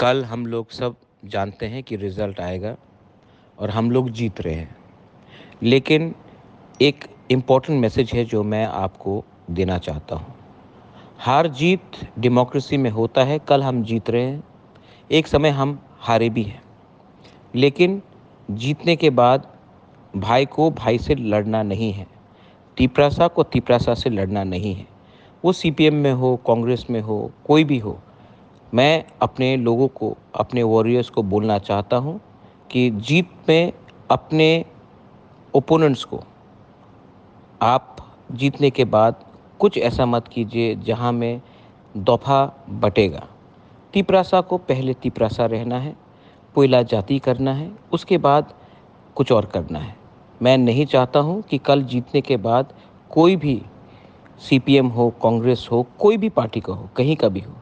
कल हम लोग सब जानते हैं कि रिज़ल्ट आएगा और हम लोग जीत रहे हैं, लेकिन एक इम्पॉर्टेंट मैसेज है जो मैं आपको देना चाहता हूँ। हार जीत डेमोक्रेसी में होता है। कल हम जीत रहे हैं, एक समय हम हारे भी हैं, लेकिन जीतने के बाद भाई को भाई से लड़ना नहीं है, तिपरासा को तिपरासा से लड़ना नहीं है। वो सीपीएम में हो, कांग्रेस में हो, कोई भी हो। मैं अपने लोगों को, अपने वॉरियर्स को बोलना चाहता हूँ कि जीत में अपने ओपोनेंट्स को आप जीतने के बाद कुछ ऐसा मत कीजिए जहाँ में दफ़ा बटेगा। तिपरासा को पहले तिपरासा रहना है, पोइला जाति करना है, उसके बाद कुछ और करना है। मैं नहीं चाहता हूँ कि कल जीतने के बाद कोई भी सीपीएम हो, कांग्रेस हो, कोई भी पार्टी का हो, कहीं का भी हो,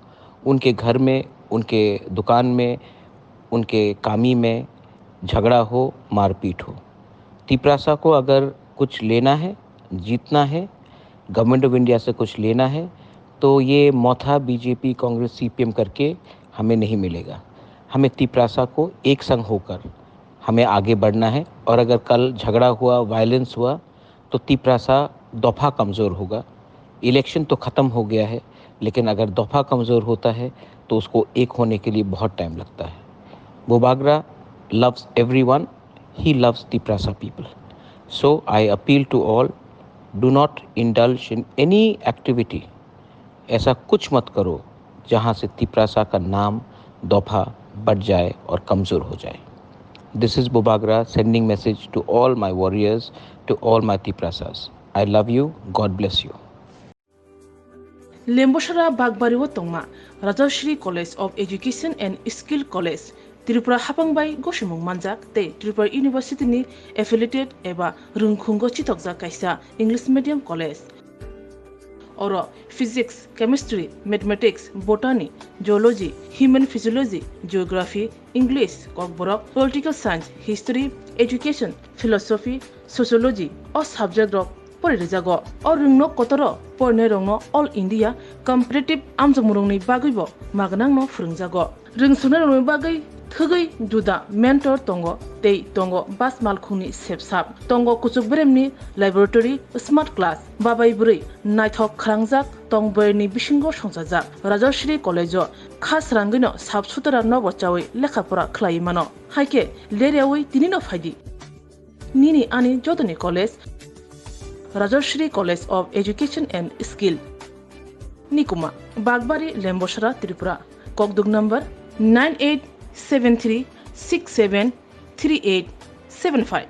उनके घर में, उनके दुकान में, उनके कामी में झगड़ा हो, मारपीट हो। तिपरासा को अगर कुछ लेना है, जीतना है, गवर्नमेंट ऑफ इंडिया से कुछ लेना है, तो ये मौथा बीजेपी, कांग्रेस, सीपीएम करके हमें नहीं मिलेगा। हमें तिपरासा को एक संग होकर हमें आगे बढ़ना है। और अगर कल झगड़ा हुआ, वायलेंस हुआ, तो तिपरासा दफ़ा कमज़ोर होगा। इलेक्शन तो ख़त्म हो गया है, लेकिन अगर दफ़ा कमज़ोर होता है तो उसको एक होने के लिए बहुत टाइम लगता है। Bobagra loves everyone. He loves Tiprasa people. So I appeal to all, do not indulge in any activity. ऐसा कुछ मत करो जहाँ से तिपरासा का नाम दफ़ा बढ़ जाए और कमज़ोर हो जाए। This is Bobagra sending message to all my warriors, to all my Tiprasas. I love you. God bless you. Lembosara Bagbariwo Tongma, Rajashri College of Education and Skill College, Tripura Hapangbai Goshimung Manjak, Te Tripura University ni affiliated eba Rungkhungo Chitokja Kaisa English Medium College. Oro Physics, Chemistry, Mathematics, Botany, Geology, Human Physiology, Geography, English, Kokborok, Political Science, History, Education, Philosophy, Sociology, or subject of Porizago, or Rungno Kotoro, Pornerongno, All India, Competitive Amzamurungni Bagibo, Magnangno Frungzago. Ring Sunarumi Bagay, Thugai, Juda, Mentor Tongo, Tei Tongo, Bas Malkuni, Sepsap, Tongo Kusubremni, Laboratory, Smart Class, Babai Buri, Nighthawk Krangzak, Tong Berni Bishingo Shonsazak, Rajashri College, Khas Rangino, Sabsutara Novochawi, Lekapura Klaimano, Haike, Leriawi, Tinino Fadi, Nini Ani Jodani College, Rajashri College of Education and Skill, Nikuma, Bagbari, Lembosara, Tripura, Kokdug number 9873673875.